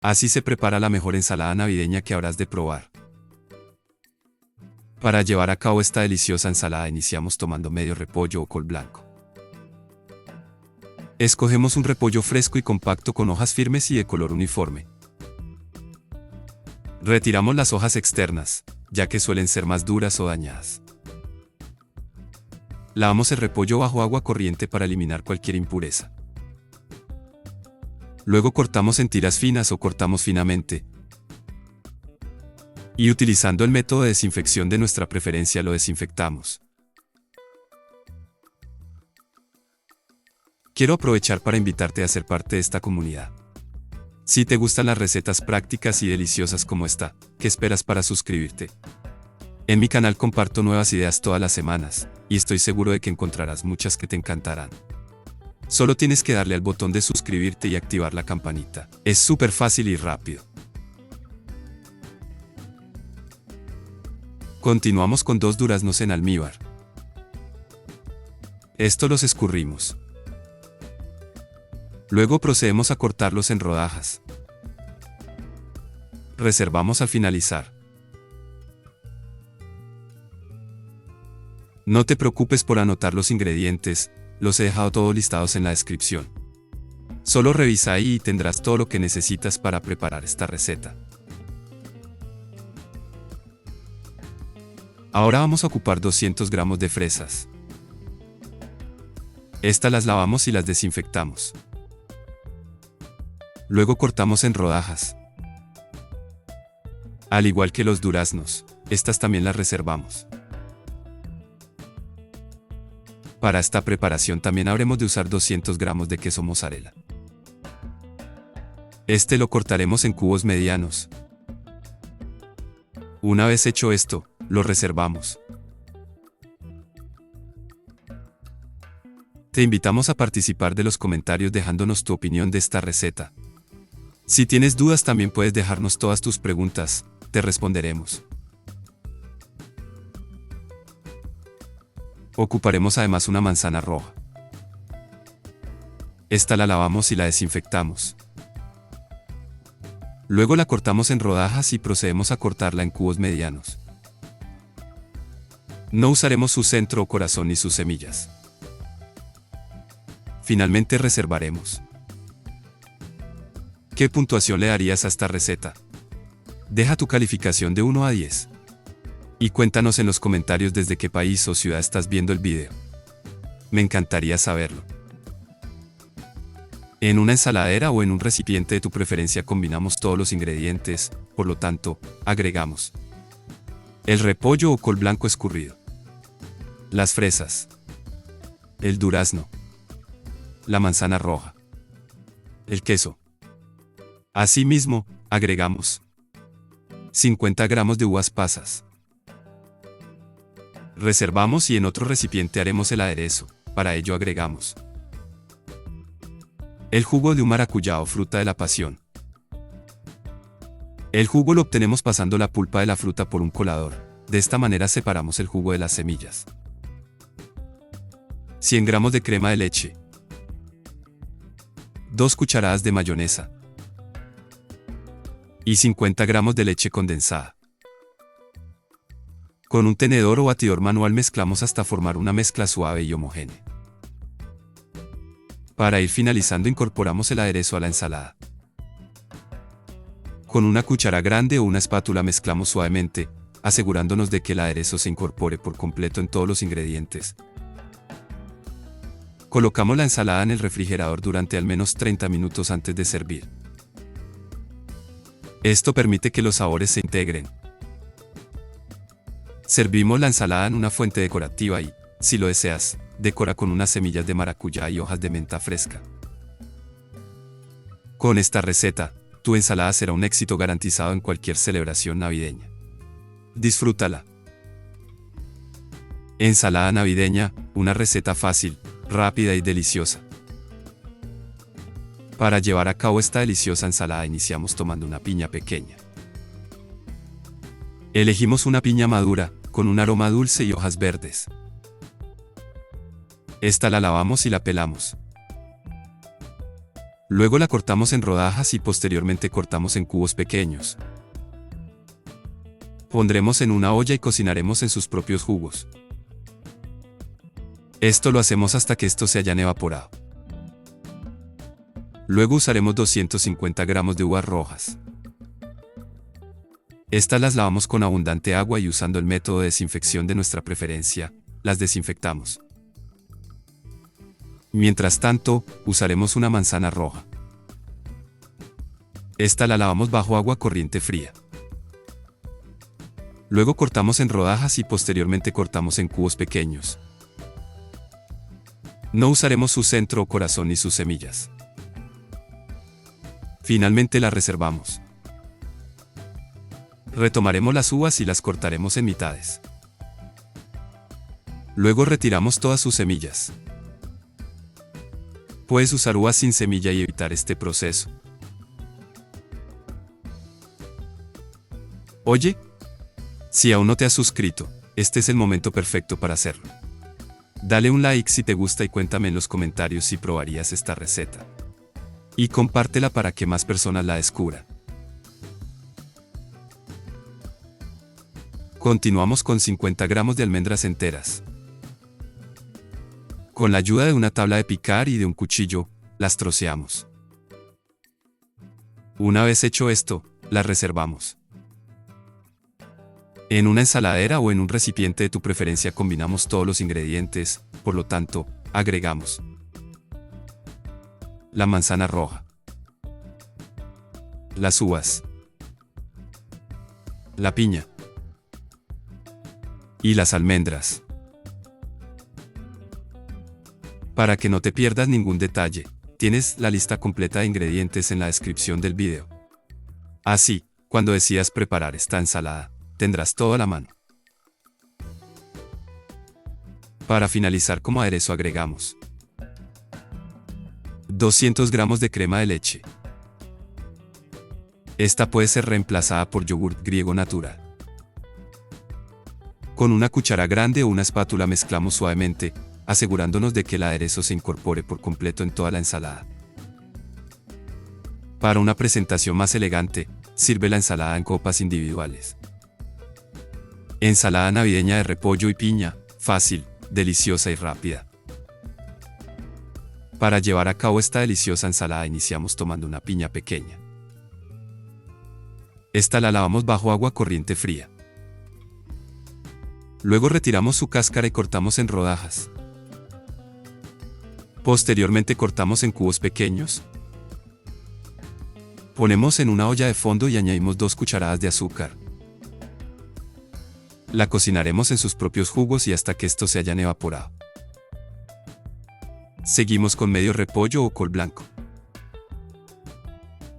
Así se prepara la mejor ensalada navideña que habrás de probar. Para llevar a cabo esta deliciosa ensalada iniciamos tomando medio repollo o col blanco. Escogemos un repollo fresco y compacto con hojas firmes y de color uniforme. Retiramos las hojas externas, ya que suelen ser más duras o dañadas. Lavamos el repollo bajo agua corriente para eliminar cualquier impureza. Luego cortamos en tiras finas o cortamos finamente. Y utilizando el método de desinfección de nuestra preferencia lo desinfectamos. Quiero aprovechar para invitarte a ser parte de esta comunidad. Si te gustan las recetas prácticas y deliciosas como esta, ¿qué esperas para suscribirte? En mi canal comparto nuevas ideas todas las semanas, y estoy seguro de que encontrarás muchas que te encantarán. Solo tienes que darle al botón de suscribirte y activar la campanita. Es súper fácil y rápido. Continuamos con 2 duraznos en almíbar. Esto los escurrimos. Luego procedemos a cortarlos en rodajas. Reservamos al finalizar. No te preocupes por anotar los ingredientes, los he dejado todos listados en la descripción. Solo revisa ahí y tendrás todo lo que necesitas para preparar esta receta. Ahora vamos a ocupar 200 gramos de fresas. Estas las lavamos y las desinfectamos. Luego cortamos en rodajas. Al igual que los duraznos, estas también las reservamos. Para esta preparación también habremos de usar 200 gramos de queso mozzarella. Este lo cortaremos en cubos medianos. Una vez hecho esto, lo reservamos. Te invitamos a participar de los comentarios dejándonos tu opinión de esta receta. Si tienes dudas también puedes dejarnos todas tus preguntas, te responderemos. Ocuparemos además una manzana roja. Esta la lavamos y la desinfectamos. Luego la cortamos en rodajas y procedemos a cortarla en cubos medianos. No usaremos su centro o corazón ni sus semillas. Finalmente reservaremos. ¿Qué puntuación le darías a esta receta? Deja tu calificación de 1 a 10. Y cuéntanos en los comentarios desde qué país o ciudad estás viendo el video. Me encantaría saberlo. En una ensaladera o en un recipiente de tu preferencia combinamos todos los ingredientes, por lo tanto, agregamos el repollo o col blanco escurrido, las fresas, el durazno, la manzana roja, el queso. Asimismo, agregamos 50 gramos de uvas pasas. Reservamos y en otro recipiente haremos el aderezo. Para ello agregamos el jugo de un maracuyá o fruta de la pasión. El jugo lo obtenemos pasando la pulpa de la fruta por un colador. De esta manera separamos el jugo de las semillas. 100 gramos de crema de leche. 2 cucharadas de mayonesa. Y 50 gramos de leche condensada. Con un tenedor o batidor manual mezclamos hasta formar una mezcla suave y homogénea. Para ir finalizando incorporamos el aderezo a la ensalada. Con una cuchara grande o una espátula mezclamos suavemente, asegurándonos de que el aderezo se incorpore por completo en todos los ingredientes. Colocamos la ensalada en el refrigerador durante al menos 30 minutos antes de servir. Esto permite que los sabores se integren. Servimos la ensalada en una fuente decorativa y, si lo deseas, decora con unas semillas de maracuyá y hojas de menta fresca. Con esta receta, tu ensalada será un éxito garantizado en cualquier celebración navideña. Disfrútala. Ensalada navideña, una receta fácil, rápida y deliciosa. Para llevar a cabo esta deliciosa ensalada iniciamos tomando una piña pequeña. Elegimos una piña madura, con un aroma dulce y hojas verdes. Esta la lavamos y la pelamos. Luego la cortamos en rodajas y posteriormente cortamos en cubos pequeños. Pondremos en una olla y cocinaremos en sus propios jugos. Esto lo hacemos hasta que estos se hayan evaporado. Luego usaremos 250 gramos de uvas rojas. Estas las lavamos con abundante agua y usando el método de desinfección de nuestra preferencia, las desinfectamos. Mientras tanto, usaremos una manzana roja. Esta la lavamos bajo agua corriente fría. Luego cortamos en rodajas y posteriormente cortamos en cubos pequeños. No usaremos su centro o corazón ni sus semillas. Finalmente la reservamos. Retomaremos las uvas y las cortaremos en mitades. Luego retiramos todas sus semillas. Puedes usar uvas sin semilla y evitar este proceso. Oye, si aún no te has suscrito, este es el momento perfecto para hacerlo. Dale un like si te gusta y cuéntame en los comentarios si probarías esta receta. Y compártela para que más personas la descubran. Continuamos con 50 gramos de almendras enteras. Con la ayuda de una tabla de picar y de un cuchillo, las troceamos. Una vez hecho esto, las reservamos. En una ensaladera o en un recipiente de tu preferencia combinamos todos los ingredientes, por lo tanto, agregamos la manzana roja, las uvas, la piña y las almendras. Para que no te pierdas ningún detalle, tienes la lista completa de ingredientes en la descripción del video. Así, cuando decidas preparar esta ensalada, tendrás todo a la mano. Para finalizar como aderezo agregamos 200 gramos de crema de leche. Esta puede ser reemplazada por yogurt griego natural. Con una cuchara grande o una espátula mezclamos suavemente, asegurándonos de que el aderezo se incorpore por completo en toda la ensalada. Para una presentación más elegante, sirve la ensalada en copas individuales. Ensalada navideña de repollo y piña, fácil, deliciosa y rápida. Para llevar a cabo esta deliciosa ensalada iniciamos tomando una piña pequeña. Esta la lavamos bajo agua corriente fría. Luego retiramos su cáscara y cortamos en rodajas. Posteriormente cortamos en cubos pequeños. Ponemos en una olla de fondo y añadimos 2 cucharadas de azúcar. La cocinaremos en sus propios jugos y hasta que estos se hayan evaporado. Seguimos con medio repollo o col blanco.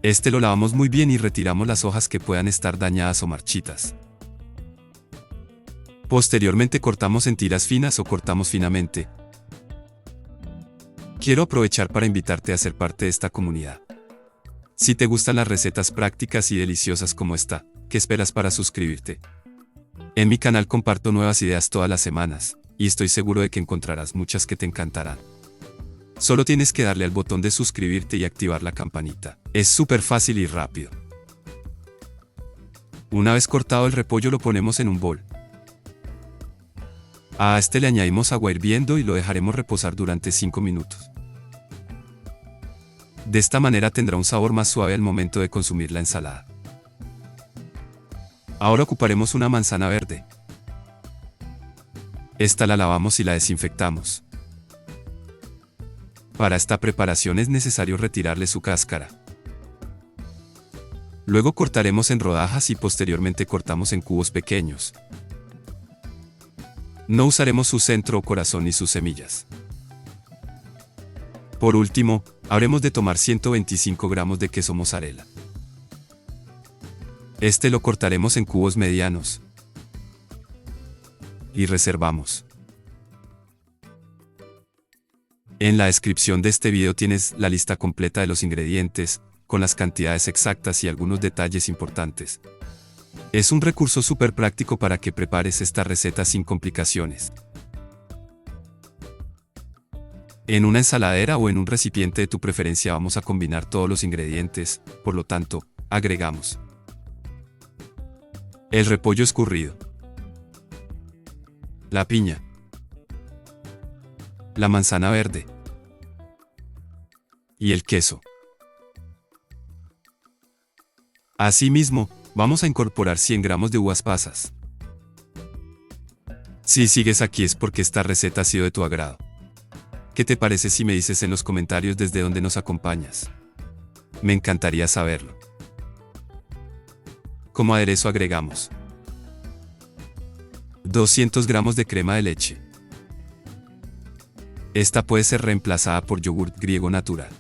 Este lo lavamos muy bien y retiramos las hojas que puedan estar dañadas o marchitas. Posteriormente cortamos en tiras finas o cortamos finamente. Quiero aprovechar para invitarte a ser parte de esta comunidad. Si te gustan las recetas prácticas y deliciosas como esta, ¿qué esperas para suscribirte? En mi canal comparto nuevas ideas todas las semanas, y estoy seguro de que encontrarás muchas que te encantarán. Solo tienes que darle al botón de suscribirte y activar la campanita. Es súper fácil y rápido. Una vez cortado el repollo lo ponemos en un bol. A este le añadimos agua hirviendo y lo dejaremos reposar durante 5 minutos. De esta manera tendrá un sabor más suave al momento de consumir la ensalada. Ahora ocuparemos una manzana verde. Esta la lavamos y la desinfectamos. Para esta preparación es necesario retirarle su cáscara. Luego cortaremos en rodajas y posteriormente cortamos en cubos pequeños. No usaremos su centro o corazón ni sus semillas. Por último, habremos de tomar 125 gramos de queso mozzarella. Este lo cortaremos en cubos medianos. Y reservamos. En la descripción de este video tienes la lista completa de los ingredientes, con las cantidades exactas y algunos detalles importantes. Es un recurso súper práctico para que prepares esta receta sin complicaciones. En una ensaladera o en un recipiente de tu preferencia vamos a combinar todos los ingredientes, por lo tanto, agregamos el repollo escurrido, la piña, la manzana verde y el queso. Asimismo, vamos a incorporar 100 gramos de uvas pasas. Si sigues aquí es porque esta receta ha sido de tu agrado. ¿Qué te parece si me dices en los comentarios desde dónde nos acompañas? Me encantaría saberlo. Como aderezo agregamos 200 gramos de crema de leche. Esta puede ser reemplazada por yogurt griego natural.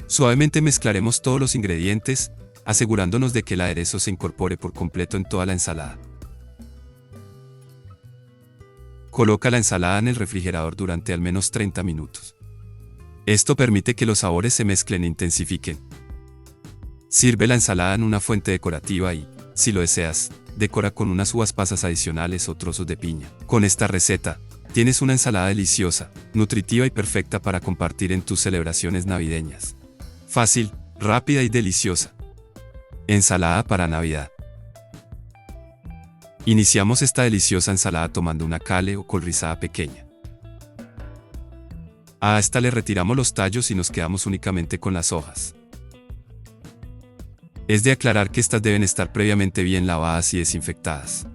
Suavemente mezclaremos todos los ingredientes, asegurándonos de que el aderezo se incorpore por completo en toda la ensalada. Coloca la ensalada en el refrigerador durante al menos 30 minutos. Esto permite que los sabores se mezclen e intensifiquen. Sirve la ensalada en una fuente decorativa y, si lo deseas, decora con unas uvas pasas adicionales o trozos de piña. Con esta receta, tienes una ensalada deliciosa, nutritiva y perfecta para compartir en tus celebraciones navideñas. Fácil, rápida y deliciosa. Ensalada para Navidad. Iniciamos esta deliciosa ensalada tomando una cale o col rizada pequeña. A esta le retiramos los tallos y nos quedamos únicamente con las hojas. Es de aclarar que estas deben estar previamente bien lavadas y desinfectadas.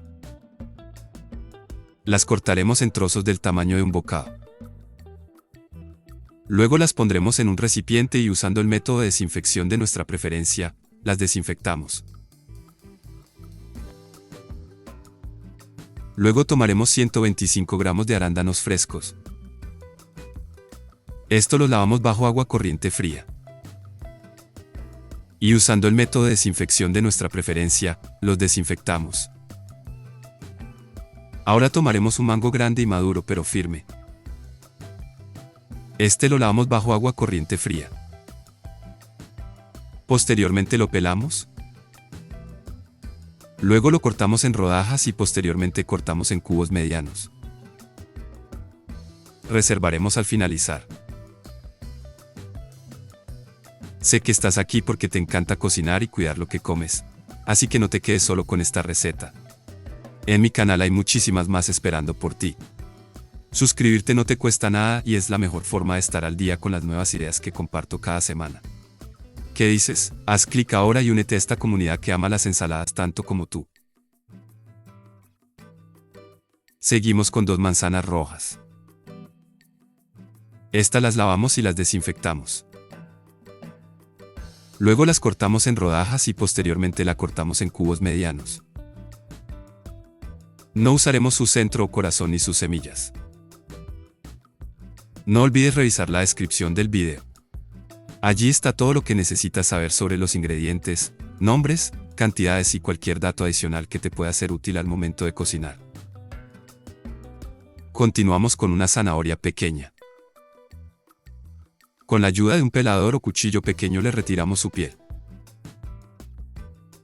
Las cortaremos en trozos del tamaño de un bocado. Luego las pondremos en un recipiente y usando el método de desinfección de nuestra preferencia, las desinfectamos. Luego tomaremos 125 gramos de arándanos frescos. Esto los lavamos bajo agua corriente fría. Y usando el método de desinfección de nuestra preferencia, los desinfectamos. Ahora tomaremos un mango grande y maduro pero firme. Este lo lavamos bajo agua corriente fría. Posteriormente lo pelamos. Luego lo cortamos en rodajas y posteriormente cortamos en cubos medianos. Reservaremos al finalizar. Sé que estás aquí porque te encanta cocinar y cuidar lo que comes, así que no te quedes solo con esta receta. En mi canal hay muchísimas más esperando por ti. Suscribirte no te cuesta nada y es la mejor forma de estar al día con las nuevas ideas que comparto cada semana. ¿Qué dices? Haz clic ahora y únete a esta comunidad que ama las ensaladas tanto como tú. Seguimos con 2 manzanas rojas. Estas las lavamos y las desinfectamos. Luego las cortamos en rodajas y posteriormente la cortamos en cubos medianos. No usaremos su centro o corazón ni sus semillas. No olvides revisar la descripción del video. Allí está todo lo que necesitas saber sobre los ingredientes, nombres, cantidades y cualquier dato adicional que te pueda ser útil al momento de cocinar. Continuamos con una zanahoria pequeña. Con la ayuda de un pelador o cuchillo pequeño le retiramos su piel.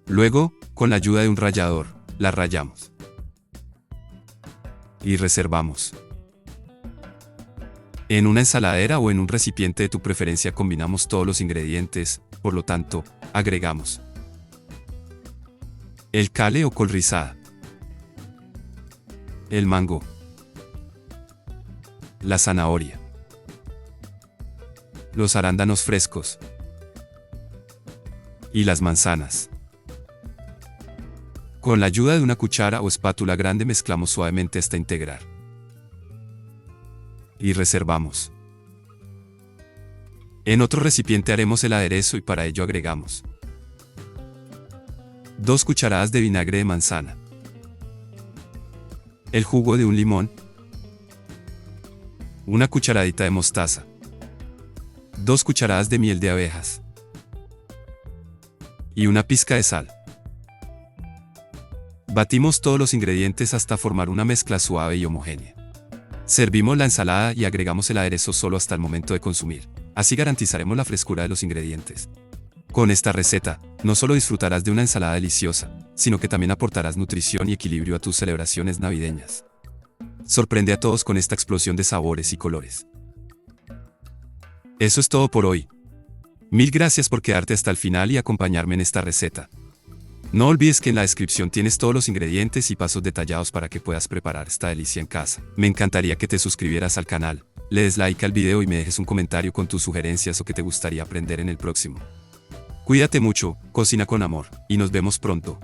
Luego, con la ayuda de un rallador, la rallamos. Y reservamos. En una ensaladera o en un recipiente de tu preferencia combinamos todos los ingredientes, por lo tanto, agregamos el cale o col rizada, el mango, la zanahoria, los arándanos frescos y las manzanas. Con la ayuda de una cuchara o espátula grande mezclamos suavemente hasta integrar. Y reservamos. En otro recipiente haremos el aderezo y para ello agregamos 2 cucharadas de vinagre de manzana, el jugo de un limón, una cucharadita de mostaza, 2 cucharadas de miel de abejas y una pizca de sal. Batimos todos los ingredientes hasta formar una mezcla suave y homogénea. Servimos la ensalada y agregamos el aderezo solo hasta el momento de consumir. Así garantizaremos la frescura de los ingredientes. Con esta receta, no solo disfrutarás de una ensalada deliciosa, sino que también aportarás nutrición y equilibrio a tus celebraciones navideñas. Sorprende a todos con esta explosión de sabores y colores. Eso es todo por hoy. Mil gracias por quedarte hasta el final y acompañarme en esta receta. No olvides que en la descripción tienes todos los ingredientes y pasos detallados para que puedas preparar esta delicia en casa. Me encantaría que te suscribieras al canal, le des like al video y me dejes un comentario con tus sugerencias o que te gustaría aprender en el próximo. Cuídate mucho, cocina con amor, y nos vemos pronto.